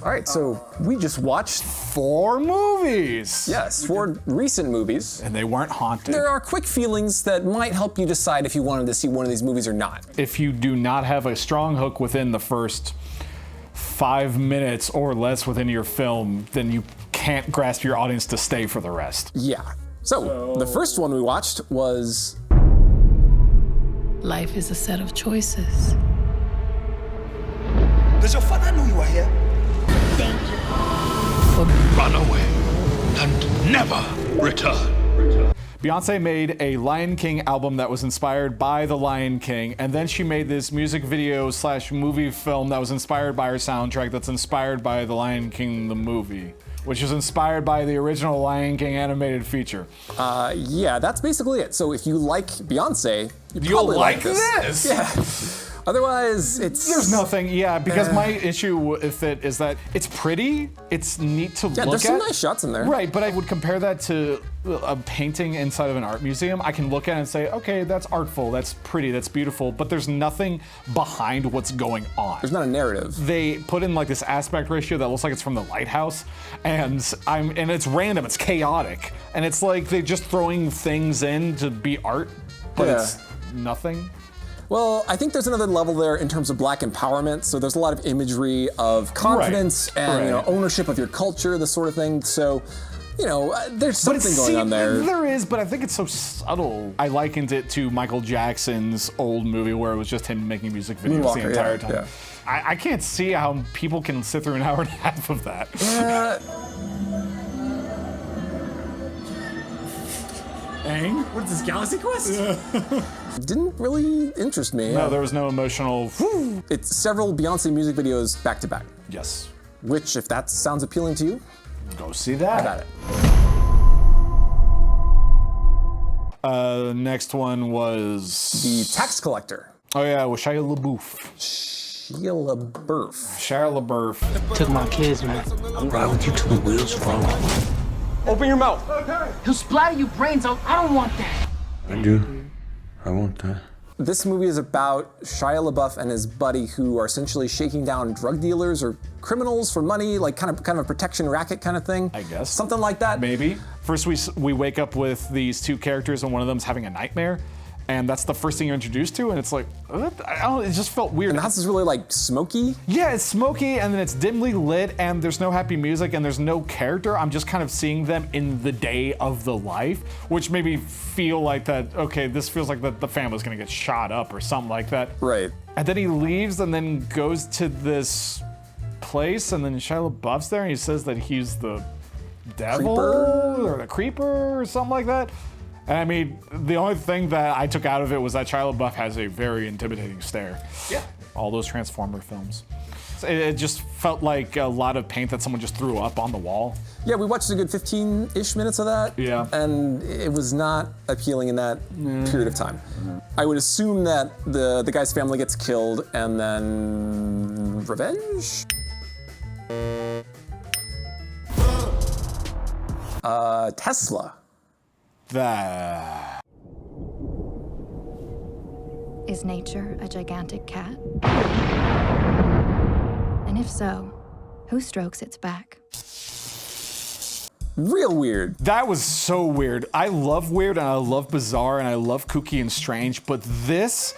All right, so we just watched 4 movies. Yes, 4 recent movies. And they weren't haunted. There are quick feelings that might help you decide if you wanted to see one of these movies or not. If you do not have a strong hook within the first 5 minutes or less within your film, then you can't grasp your audience to stay for the rest. Yeah. So the first one we watched was... Life is a set of choices. Does your father know you are here? Danger. Run away and never return. Beyonce made a Lion King album that was inspired by The Lion King, and then she made this music video / movie film that was inspired by her soundtrack that's inspired by The Lion King the movie, which is inspired by the original Lion King animated feature. Yeah, that's basically it. So if you like Beyonce, you'll You'll probably like this. Yeah. Otherwise, it's... There's nothing, yeah, because my issue with it is that it's pretty, it's neat to look at. Yeah, there's some nice shots in there. Right, but I would compare that to a painting inside of an art museum. I can look at it and say, okay, that's artful, that's pretty, that's beautiful, but there's nothing behind what's going on. There's not a narrative. They put in like this aspect ratio that looks like it's from the lighthouse, and it's random, it's chaotic, and it's like they're just throwing things in to be art, but it's nothing. Well, I think there's another level there in terms of Black empowerment. So there's a lot of imagery of confidence and ownership of your culture, this sort of thing. So, there's something going on there. There is, but I think it's so subtle. I likened it to Michael Jackson's old movie where it was just him making music videos the entire time. Yeah. I can't see how people can sit through an hour and a half of that. Aang? What is this, Galaxy Quest? Didn't really interest me. No, there was no emotional... It's several Beyonce music videos back to back. Yes. Which, if that sounds appealing to you, go see that. I got it. Next one was... The Tax Collector. Oh yeah, with Shia LaBeouf. Shia LaBeouf. Shia LaBeouf. Took my kids, man. I'll ride with you till the wheels fall off. Open your mouth. He'll splatter your brains out. I don't want that. I do. I want that. This movie is about Shia LaBeouf and his buddy who are essentially shaking down drug dealers or criminals for money, like kind of a protection racket kind of thing. I guess. Something like that. Maybe. First we wake up with these 2 characters and one of them's having a nightmare. And that's the first thing you're introduced to, and it's like, what? It just felt weird. And the house is really like smoky? Yeah, it's smoky, and then it's dimly lit, and there's no happy music, and there's no character. I'm just kind of seeing them in the day of the life, which made me feel like that, okay, this feels like the family's gonna get shot up or something like that. Right. And then he leaves and then goes to this place, and then Shia LaBeouf's there, and he says that he's the devil or the creeper or something like that. And I mean, the only thing that I took out of it was that Shia LaBeouf has a very intimidating stare. Yeah. All those Transformer films. It just felt like a lot of paint that someone just threw up on the wall. Yeah, we watched a good 15-ish minutes of that. Yeah. And it was not appealing in that period of time. I would assume that the guy's family gets killed and then revenge? Tesla. Is nature a gigantic cat? And if so, who strokes its back? Real weird. That was so weird. I love weird and I love bizarre and I love kooky and strange, but this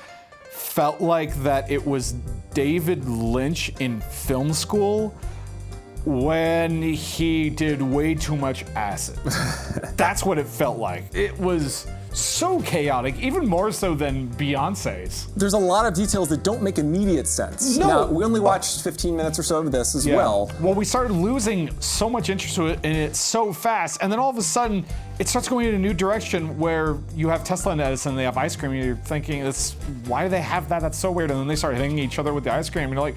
felt like that it was David Lynch in film school when he did way too much acid. That's what it felt like. It was so chaotic, even more so than Beyonce's. There's a lot of details that don't make immediate sense. No. Now, we only watched 15 minutes or so of this as well. Well, we started losing so much interest in it so fast, and then all of a sudden, it starts going in a new direction where you have Tesla and Edison, they have ice cream, and you're thinking, why do they have that? That's so weird. And then they start hitting each other with the ice cream, and you're like,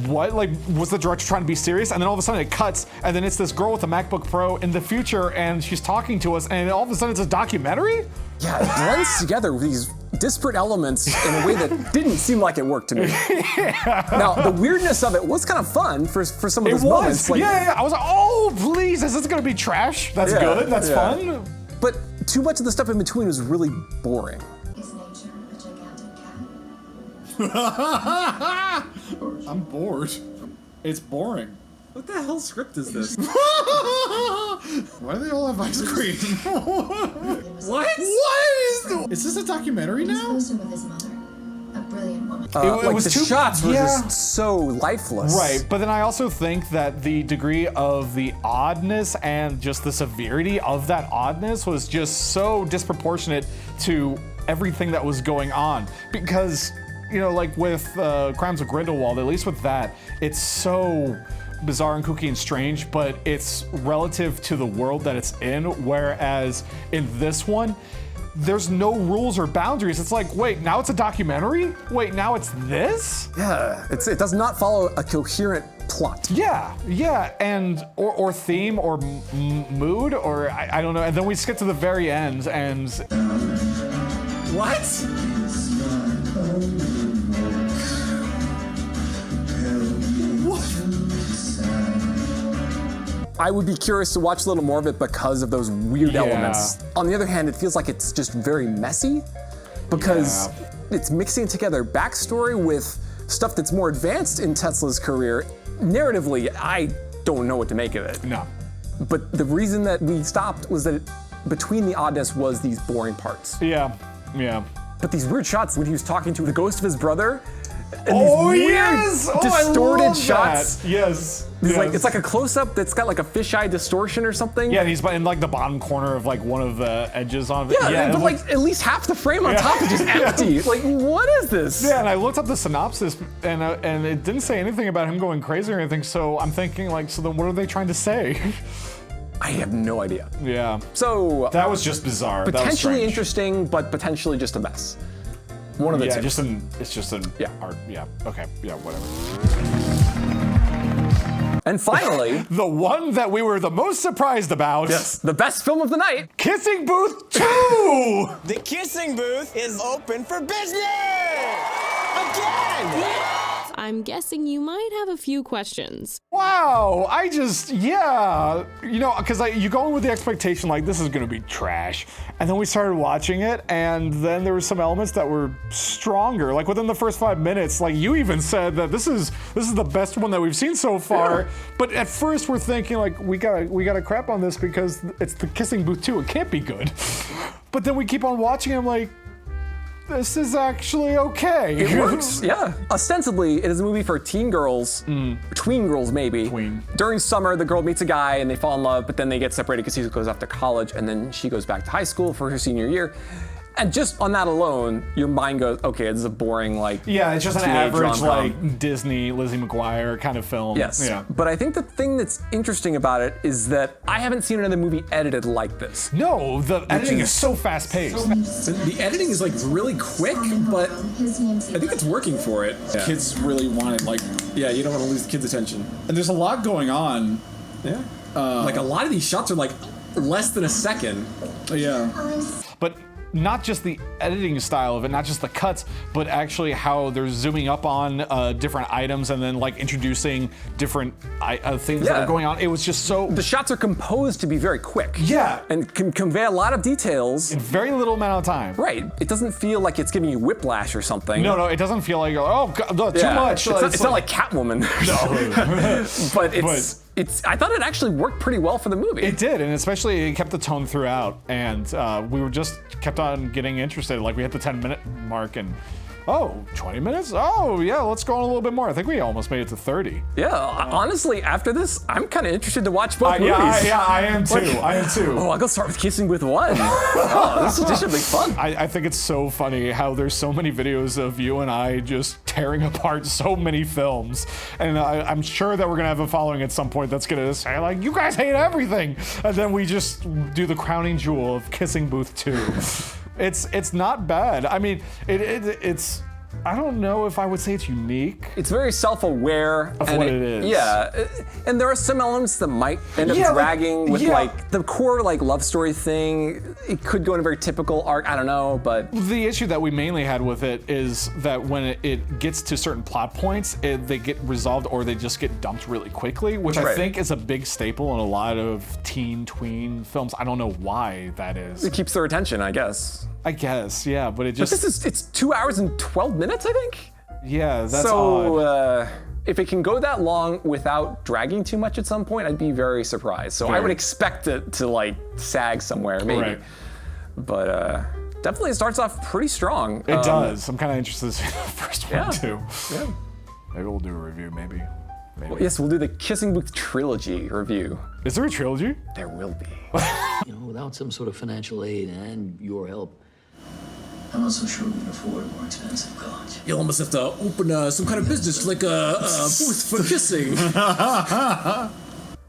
what? Like, was the director trying to be serious? And then all of a sudden it cuts, and then it's this girl with a MacBook Pro in the future, and she's talking to us, and all of a sudden it's a documentary? Yeah, it blends together with these disparate elements in a way that didn't seem like it worked to me. Now, the weirdness of it was kind of fun for some of those moments. Like, yeah, I was like, oh, please, is this gonna be trash? That's good, that's fun. But too much of the stuff in between was really boring. Is nature a gigantic cat? I'm bored. It's boring. What the hell script is this? Why do they all have ice cream? What? Is this a documentary now? With his mother, a brilliant woman. Like was the too- shots were yeah. just so lifeless. Right, but then I also think that the degree of the oddness and just the severity of that oddness was just so disproportionate to everything that was going on. Because, you know, like with Crimes of Grindelwald, at least with that, it's so bizarre and kooky and strange, but it's relative to the world that it's in, whereas in this one, there's no rules or boundaries. It's like, wait, now it's a documentary? Wait, now it's this? Yeah, it does not follow a coherent plot. Yeah, and or theme or mood or I don't know. And then we skip to the very end and What? I would be curious to watch a little more of it because of those weird elements. On the other hand, it feels like it's just very messy because it's mixing together backstory with stuff that's more advanced in Tesla's career. Narratively, I don't know what to make of it. no. But the reason that we stopped was that between the oddness was these boring parts. Yeah. But these weird shots when he was talking to the ghost of his brother, and Oh these weird, yes! Oh, distorted I love shots. That. Yes. It's like a close-up that's got like a fisheye distortion or something. Yeah, and he's in like the bottom corner of like one of the edges on it. Yeah, but like at least half the frame on top is just empty. Like, what is this? Yeah, and I looked up the synopsis, and it didn't say anything about him going crazy or anything. So I'm thinking, like, so then what are they trying to say? I have no idea. Yeah. So That was just bizarre. That was potentially strange. interesting, but potentially just a mess. One of the Yeah, two. it's just an art. Yeah. Okay. Yeah. Whatever. And finally, The one that we were the most surprised about. yes, the best film of the night. Kissing Booth 2! The kissing booth is open for business! Again! I'm guessing you might have a few questions. Wow, you know, because you go in with the expectation like this is gonna be trash, and then we started watching it, and then there were some elements that were stronger. Like within the first 5 minutes, like you even said that this is the best one that we've seen so far. But at first we're thinking like we gotta crap on this because it's the Kissing Booth 2. It can't be good. But then we keep on watching, and I'm like, this is actually okay. It works, yeah. Ostensibly, it is a movie for teen girls, tween girls maybe. Tween. During summer, the girl meets a guy and they fall in love, but then they get separated because he goes off to college, and then she goes back to high school for her senior year. And just on that alone, your mind goes, okay, this is a boring, like, Yeah, it's just an teenage average rom-com. like Disney Lizzie McGuire kind of film. Yes. Yeah. But I think the thing that's interesting about it is that I haven't seen another movie edited like this. No, the editing is so fast paced. The editing is like really quick, but I think it's working for it. Yeah. Kids really want it, like, yeah, you don't want to lose the kids' attention. And there's a lot going on. Yeah. Like a lot of these shots are like less than a second. Yeah. But not just the editing style of it, not just the cuts, but actually how they're zooming up on different items and then like introducing different things that are going on. It was just so. The shots are composed to be very quick. Yeah. And can convey a lot of details. In very little amount of time. Right. It doesn't feel like it's giving you whiplash or something. No, it doesn't feel like, oh, God, too Yeah. much. It's not like Catwoman. No. But I thought it actually worked pretty well for the movie. It did, and especially it kept the tone throughout, and we were just kept on getting interested. Like we hit the 10-minute mark, and 20 minutes? Oh yeah, let's go on a little bit more. I think we almost made it to 30. Yeah, honestly, after this, I'm kind of interested to watch both movies. I am too. Oh, I'll go start with Kissing Booth 1. This should be fun. I think it's so funny how there's so many videos of you and I just tearing apart so many films, and I'm sure that we're gonna have a following at some point that's gonna say like, you guys hate everything, and then we just do the crowning jewel of Kissing Booth 2. It's not bad. I mean, it's. I don't know if I would say it's unique. It's very self-aware of what it is. Yeah, and there are some elements that might end up dragging with like the core like love story thing. It could go in a very typical arc. I don't know, but the issue that we mainly had with it is that when it gets to certain plot points, they get resolved or they just get dumped really quickly, which I think is a big staple in a lot of tween films. I don't know why that is. It keeps their attention, I guess. I guess, yeah, but it just. But it's 2 hours and 12 minutes, I think. Yeah, that's so, odd. if it can go that long without dragging too much at some point, I'd be very surprised. So I would expect it to like sag somewhere, maybe. Right. But definitely it starts off pretty strong. It does. I'm kind of interested to see the first one too. Yeah. Maybe we'll do a review. Maybe. Well, yes, we'll do the Kissing Booth trilogy review. Is there a trilogy? There will be. You know, without some sort of financial aid and your help, I'm not so sure we can afford a more expensive college. You'll almost have to open some kind of business, like a booth for kissing.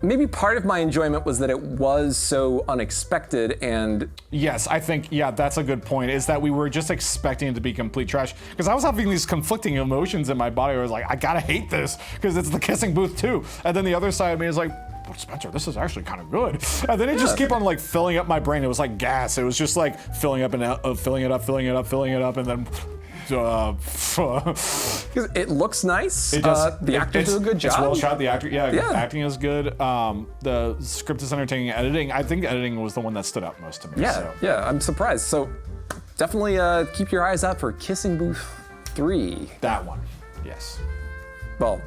Maybe part of my enjoyment was that it was so unexpected and... Yes, I think, yeah, that's a good point, is that we were just expecting it to be complete trash. Because I was having these conflicting emotions in my body where I was like, I gotta hate this, because it's the Kissing Booth too. And then the other side of me is like, oh, Spencer, this is actually kind of good. And then it just kept on like filling up my brain. It was like gas. It was just like filling up and out, filling it up, and then... it looks nice. It does. The actors do a good job. It's well shot. The acting is good. The script is entertaining. Editing, I think editing was the one that stood out most to me. Yeah, so. yeah, I'm surprised. So definitely keep your eyes out for Kissing Booth 3. That one, yes. Well,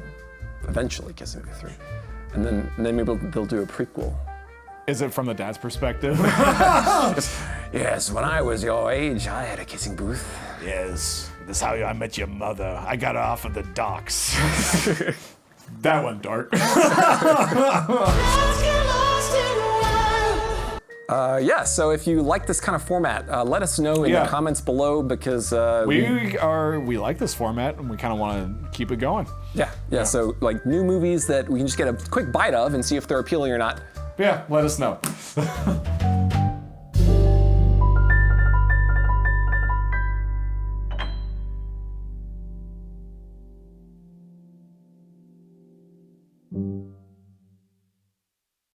eventually Kissing Booth 3. And then maybe they'll do a prequel. Is it from the dad's perspective? Yes, when I was your age, I had a kissing booth. Yes, this is how I met your mother. I got her off of the docks. That one dark. Yeah, so if you like this kind of format, let us know in the comments below because we like this format and we kind of want to keep it going. Yeah. So like new movies that we can just get a quick bite of and see if they're appealing or not. Yeah, let us know.